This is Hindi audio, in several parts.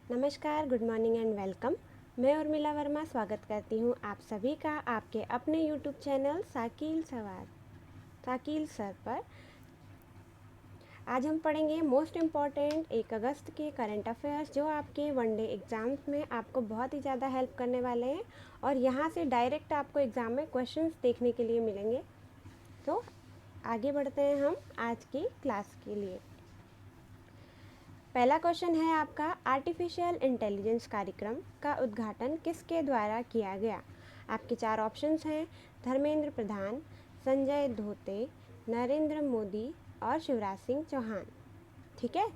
नमस्कार, गुड मॉर्निंग एंड वेलकम। मैं उर्मिला वर्मा स्वागत करती हूँ आप सभी का आपके अपने यूट्यूब चैनल साकिल सर पर। आज हम पढ़ेंगे मोस्ट इम्पॉर्टेंट 1 अगस्त के करंट अफेयर्स जो आपके वनडे एग्ज़ाम्स में आपको बहुत ही ज़्यादा हेल्प करने वाले हैं और यहाँ से डायरेक्ट आपको एग्ज़ाम में क्वेश्चंस देखने के लिए मिलेंगे। तो आगे बढ़ते हैं हम आज की क्लास के लिए। पहला क्वेश्चन है आपका, आर्टिफिशियल इंटेलिजेंस कार्यक्रम का उद्घाटन किसके द्वारा किया गया। आपके 4 ऑप्शंस हैं, धर्मेंद्र प्रधान, संजय धोते, नरेंद्र मोदी और शिवराज सिंह चौहान। ठीक है,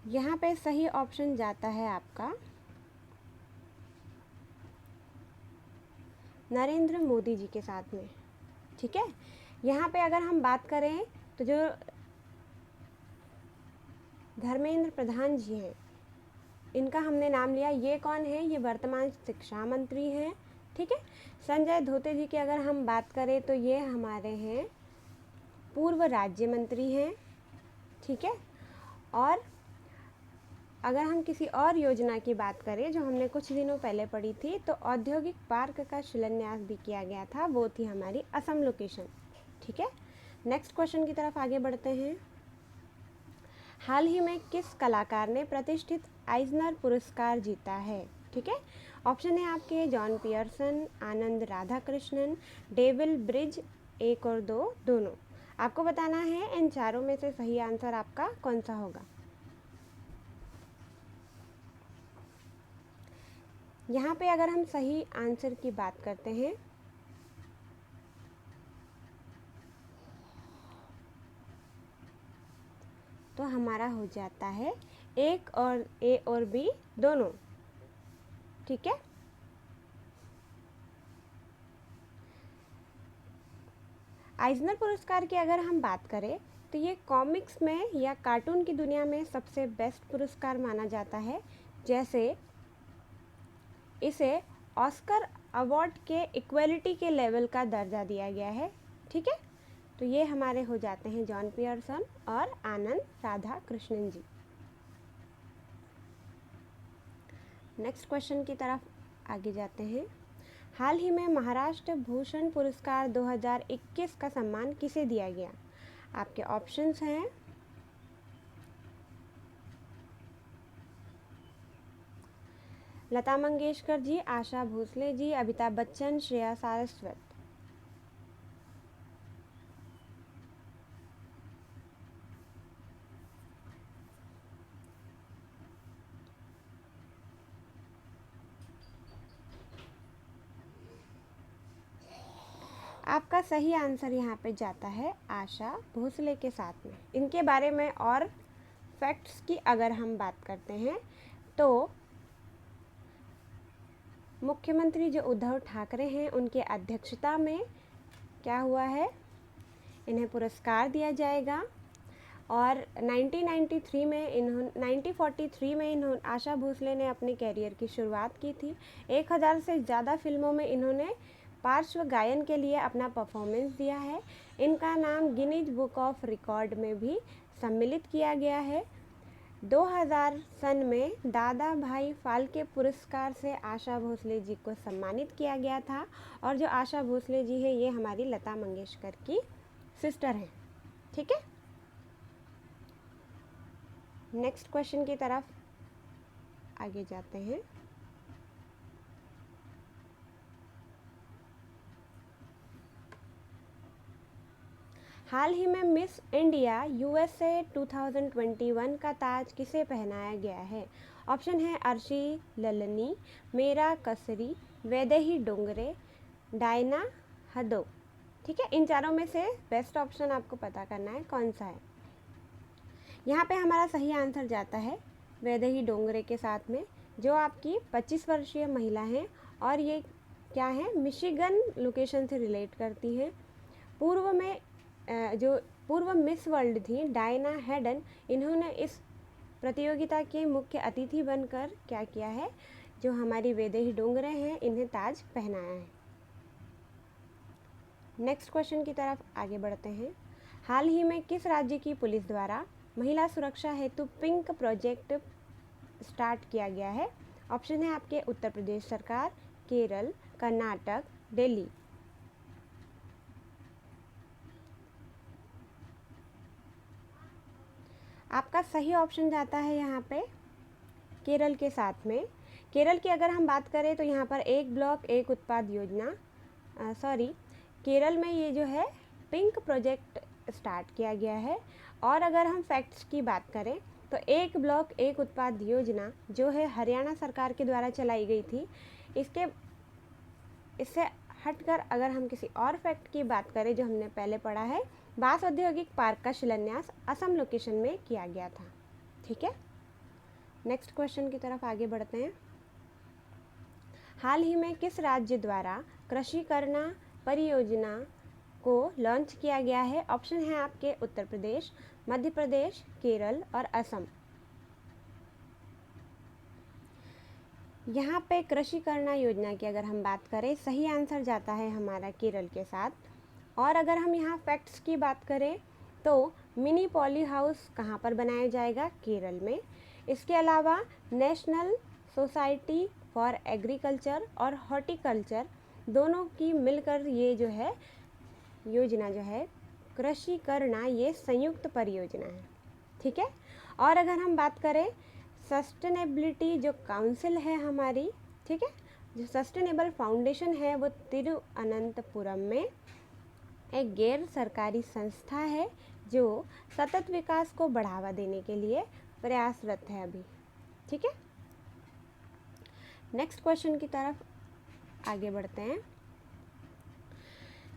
यहाँ पे सही ऑप्शन जाता है आपका नरेंद्र मोदी जी के साथ में। ठीक है, यहाँ पे अगर हम बात करें तो जो धर्मेंद्र प्रधान जी हैं, इनका हमने नाम लिया, ये कौन है, ये वर्तमान शिक्षा मंत्री हैं। ठीक है, संजय धोते जी की अगर हम बात करें तो ये हमारे हैं पूर्व राज्य मंत्री हैं। ठीक है, और अगर हम किसी और योजना की बात करें जो हमने कुछ दिनों पहले पढ़ी थी, तो औद्योगिक पार्क का शिलान्यास भी किया गया था, वो थी हमारी असम लोकेशन। ठीक है, नेक्स्ट क्वेश्चन की तरफ आगे बढ़ते हैं। हाल ही में किस कलाकार ने प्रतिष्ठित आइजनर पुरस्कार जीता है। ठीक है, ऑप्शन है आपके जॉन पियर्सन, आनंद राधाकृष्णन, डेविल ब्रिज, 1 और 2 दोनों। आपको बताना है इन चारों में से सही आंसर आपका कौन सा होगा। यहाँ पे अगर हम सही आंसर की बात करते हैं तो हमारा हो जाता है ए और बी दोनों। ठीक है, आइजनर पुरस्कार की अगर हम बात करें तो ये कॉमिक्स में या कार्टून की दुनिया में सबसे बेस्ट पुरस्कार माना जाता है। जैसे इसे ऑस्कर अवार्ड के इक्वलिटी के लेवल का दर्जा दिया गया है। ठीक है, तो ये हमारे हो जाते हैं जॉन पियर्सन और आनंद राधा कृष्णन जी। नेक्स्ट क्वेश्चन की तरफ आगे जाते हैं। हाल ही में महाराष्ट्र भूषण पुरस्कार 2021 का सम्मान किसे दिया गया। आपके ऑप्शंस हैं लता मंगेशकर जी, आशा भोसले जी, अमिताभ बच्चन, श्रेया सारस्वत। आपका सही आंसर यहाँ पे जाता है आशा भोसले के साथ में। इनके बारे में और फैक्ट्स की अगर हम बात करते हैं तो मुख्यमंत्री जो उद्धव ठाकरे हैं उनके अध्यक्षता में क्या हुआ है, इन्हें पुरस्कार दिया जाएगा। और 1943 में आशा भोसले ने अपने कैरियर की शुरुआत की थी। 1000 से ज़्यादा फिल्मों में इन्होंने पार्श्व गायन के लिए अपना परफॉर्मेंस दिया है। इनका नाम गिनीज बुक ऑफ रिकॉर्ड में भी सम्मिलित किया गया है। 2000 सन में दादा भाई फाल्के पुरस्कार से आशा भोसले जी को सम्मानित किया गया था। और जो आशा भोसले जी है ये हमारी लता मंगेशकर की सिस्टर हैं। ठीक है, नेक्स्ट क्वेश्चन की तरफ आगे जाते हैं। हाल ही में मिस इंडिया यूएसए 2021 का ताज किसे पहनाया गया है। ऑप्शन है अर्शी ललनी, मेरा कसरी, वैदेही डोंगरे, डायना हदो। ठीक है, इन चारों में से बेस्ट ऑप्शन आपको पता करना है कौन सा है। यहाँ पे हमारा सही आंसर जाता है वैदेही डोंगरे के साथ में, जो आपकी 25 वर्षीय महिला हैं और ये क्या है, मिशिगन लोकेशन से रिलेट करती हैं। पूर्व में जो पूर्व मिस वर्ल्ड थी डायना हेडन, इन्होंने इस प्रतियोगिता के मुख्य अतिथि बनकर क्या किया है, जो हमारी वैदेही डोंगरे हैं इन्हें ताज पहनाया है। नेक्स्ट क्वेश्चन की तरफ आगे बढ़ते हैं। हाल ही में किस राज्य की पुलिस द्वारा महिला सुरक्षा हेतु पिंक प्रोजेक्ट स्टार्ट किया गया है? ऑप्शन है आपके उत्तर प्रदेश सरकार, केरल, कर्नाटक, दिल्ली। आपका सही ऑप्शन जाता है यहाँ पे केरल के साथ में। केरल की अगर हम बात करें तो यहाँ पर एक ब्लॉक एक उत्पाद योजना, केरल में ये जो है पिंक प्रोजेक्ट स्टार्ट किया गया है। और अगर हम फैक्ट्स की बात करें तो एक ब्लॉक एक उत्पाद योजना जो है हरियाणा सरकार के द्वारा चलाई गई थी। इससे हटकर अगर हम किसी और फैक्ट की बात करें जो हमने पहले पढ़ा है, बांस औद्योगिक पार्क का शिलान्यास असम लोकेशन में किया गया था। ठीक है, नेक्स्ट क्वेश्चन की तरफ आगे बढ़ते हैं। हाल ही में किस राज्य द्वारा कृषि करना परियोजना को लॉन्च किया गया है? ऑप्शन है आपके उत्तर प्रदेश, मध्य प्रदेश, केरल और असम। यहाँ पे कृषि करना योजना की अगर हम बात करें, सही आंसर जाता है हमारा केरल के साथ। और अगर हम यहाँ फैक्ट्स की बात करें तो मिनी पॉली हाउस कहाँ पर बनाया जाएगा? केरल में। इसके अलावा नेशनल सोसाइटी फॉर एग्रीकल्चर और हॉर्टिकल्चर दोनों की मिलकर ये जो है योजना जो है कृषि करना, ये संयुक्त परियोजना है। ठीक है, और अगर हम बात करें सस्टेनेबिलिटी जो काउंसिल है हमारी, ठीक है, जो सस्टेनेबल फाउंडेशन है वो तिरुअनंतपुरम में एक गैर सरकारी संस्था है जो सतत विकास को बढ़ावा देने के लिए प्रयासरत है अभी। ठीक है, नेक्स्ट क्वेश्चन की तरफ आगे बढ़ते हैं।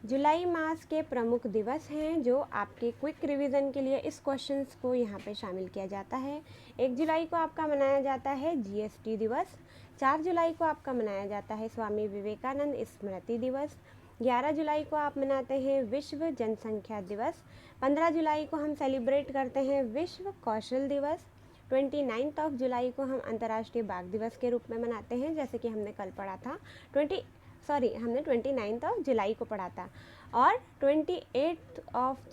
जुलाई मास के प्रमुख दिवस हैं जो आपके क्विक रिवीजन के लिए इस क्वेश्चंस को यहाँ पे शामिल किया जाता है। 1 जुलाई को आपका मनाया जाता है जीएसटी दिवस। 4 जुलाई को आपका मनाया जाता है स्वामी विवेकानंद स्मृति दिवस। 11 जुलाई को आप मनाते हैं विश्व जनसंख्या दिवस। 15 जुलाई को हम सेलिब्रेट करते हैं विश्व कौशल दिवस। 29 जुलाई को हम अंतर्राष्ट्रीय बाघ दिवस के रूप में मनाते हैं, जैसे कि हमने कल पढ़ा था। हमने 29 जुलाई को पढ़ा था। और 28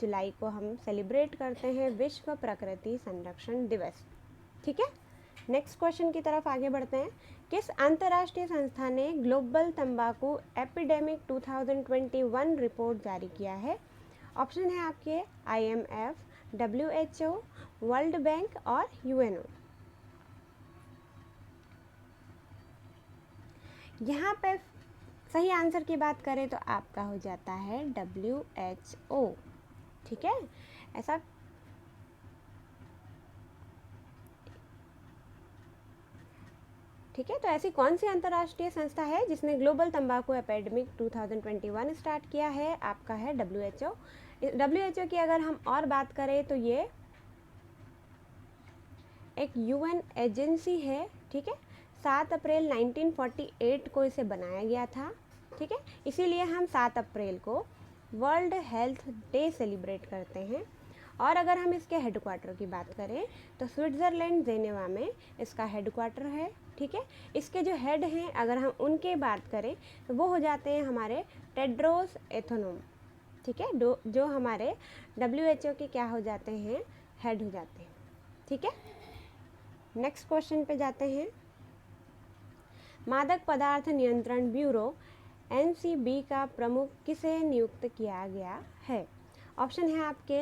जुलाई को हम सेलिब्रेट करते हैं विश्व प्रकृति संरक्षण दिवस। ठीक है, नेक्स्ट क्वेश्चन की तरफ आगे बढ़ते हैं। किस अंतर्राष्ट्रीय संस्था ने ग्लोबल तंबाकू एपिडेमिक 2021 रिपोर्ट जारी किया है? ऑप्शन है आपके IMF, WHO, वर्ल्ड बैंक और UNO। यहाँ पे सही आंसर की बात करें तो आपका हो जाता है WHO। ठीक है, ऐसा ठीक है, तो ऐसी कौन सी अंतर्राष्ट्रीय संस्था है जिसने ग्लोबल तंबाकू एपिडेमिक 2021 स्टार्ट किया है? आपका है WHO। WHO की अगर हम और बात करें तो ये एक UN एजेंसी है। ठीक है, 7 अप्रैल 1948 को इसे बनाया गया था। ठीक है, इसीलिए हम 7 अप्रैल को वर्ल्ड हेल्थ डे सेलिब्रेट करते हैं। और अगर हम इसके हेडक्वार्टर की बात करें तो स्विट्ज़रलैंड जेनेवा में इसका हेडक्वार्टर है। ठीक है, इसके जो हेड हैं अगर हम उनके बात करें तो वो हो जाते हैं हमारे टेड्रोस एथनोम। ठीक है, जो हमारे WHO के क्या हो जाते हैं? हेड हो जाते हैं। ठीक है, नेक्स्ट क्वेश्चन पे जाते हैं। मादक पदार्थ नियंत्रण ब्यूरो NCB का प्रमुख किसे नियुक्त किया गया है? ऑप्शन है आपके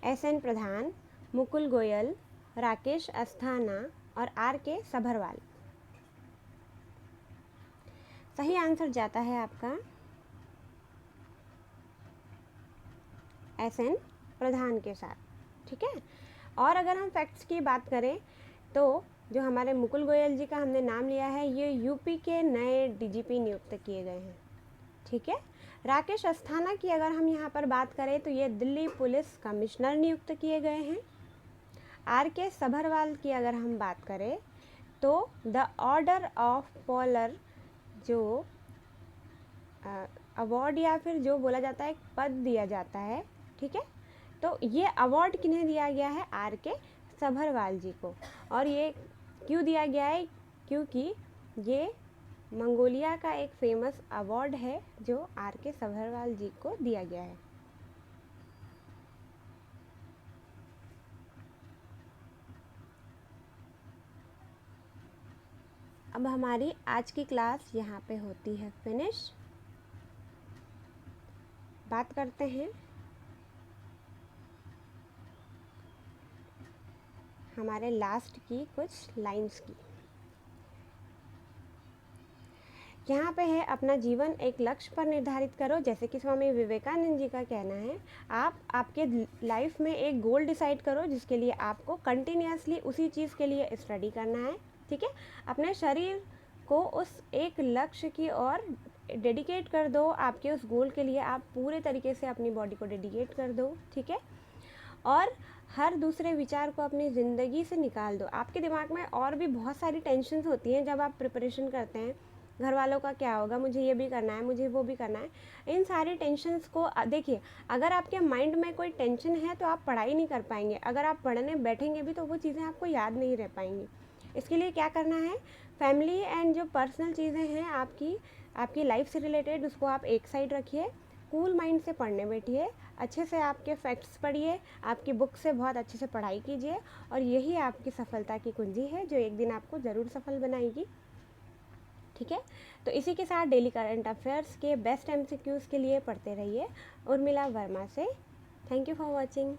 SN प्रधान, मुकुल गोयल, राकेश अस्थाना और RK सभरवाल। सही आंसर जाता है आपका SN प्रधान के साथ। ठीक है, और अगर हम फैक्ट्स की बात करें तो जो हमारे मुकुल गोयल जी का हमने नाम लिया है, ये यूपी के नए DGP नियुक्त किए गए हैं। ठीक है, राकेश अस्थाना की अगर हम यहाँ पर बात करें तो ये दिल्ली पुलिस कमिश्नर नियुक्त किए गए हैं। RK सभरवाल की अगर हम बात करें तो द ऑर्डर ऑफ पॉलर जो अवार्ड या फिर जो बोला जाता है एक पद दिया जाता है। ठीक है, तो ये अवार्ड किन्हें दिया गया है? RK सभरवाल जी को। और ये क्यों दिया गया है? क्योंकि ये मंगोलिया का एक फेमस अवार्ड है जो RK सभरवाल जी को दिया गया है। अब हमारी आज की क्लास यहाँ पे होती है फिनिश। बात करते हैं हमारे लास्ट की कुछ लाइंस की। यहाँ पे है अपना जीवन एक लक्ष्य पर निर्धारित करो। जैसे कि स्वामी विवेकानंद जी का कहना है, आप आपके लाइफ में एक गोल डिसाइड करो जिसके लिए आपको कंटिन्यूसली उसी चीज़ के लिए स्टडी करना है। ठीक है, अपने शरीर को उस एक लक्ष्य की ओर डेडिकेट कर दो। आपके उस गोल के लिए आप पूरे तरीके से अपनी बॉडी को डेडिकेट कर दो। ठीक है, और हर दूसरे विचार को अपनी ज़िंदगी से निकाल दो। आपके दिमाग में और भी बहुत सारी टेंशन्स होती हैं जब आप प्रिपरेशन करते हैं। घर वालों का क्या होगा, मुझे ये भी करना है, मुझे वो भी करना है। इन सारी टेंशन्स को देखिए, अगर आपके माइंड में कोई टेंशन है तो आप पढ़ाई नहीं कर पाएंगे। अगर आप पढ़ने बैठेंगे भी तो वो चीज़ें आपको याद नहीं रह पाएंगी। इसके लिए क्या करना है, फैमिली एंड जो पर्सनल चीज़ें हैं आपकी लाइफ से रिलेटेड, उसको आप एक साइड रखिए। कूल माइंड से पढ़ने बैठिए, अच्छे से आपके फैक्ट्स पढ़िए, आपकी बुक से बहुत अच्छे से पढ़ाई कीजिए, और यही आपकी सफलता की कुंजी है जो एक दिन आपको ज़रूर सफल बनाएगी। ठीक है, तो इसी के साथ डेली करंट अफेयर्स के बेस्ट MCQs के लिए पढ़ते रहिए। उर्मिला वर्मा से। Thank you for watching.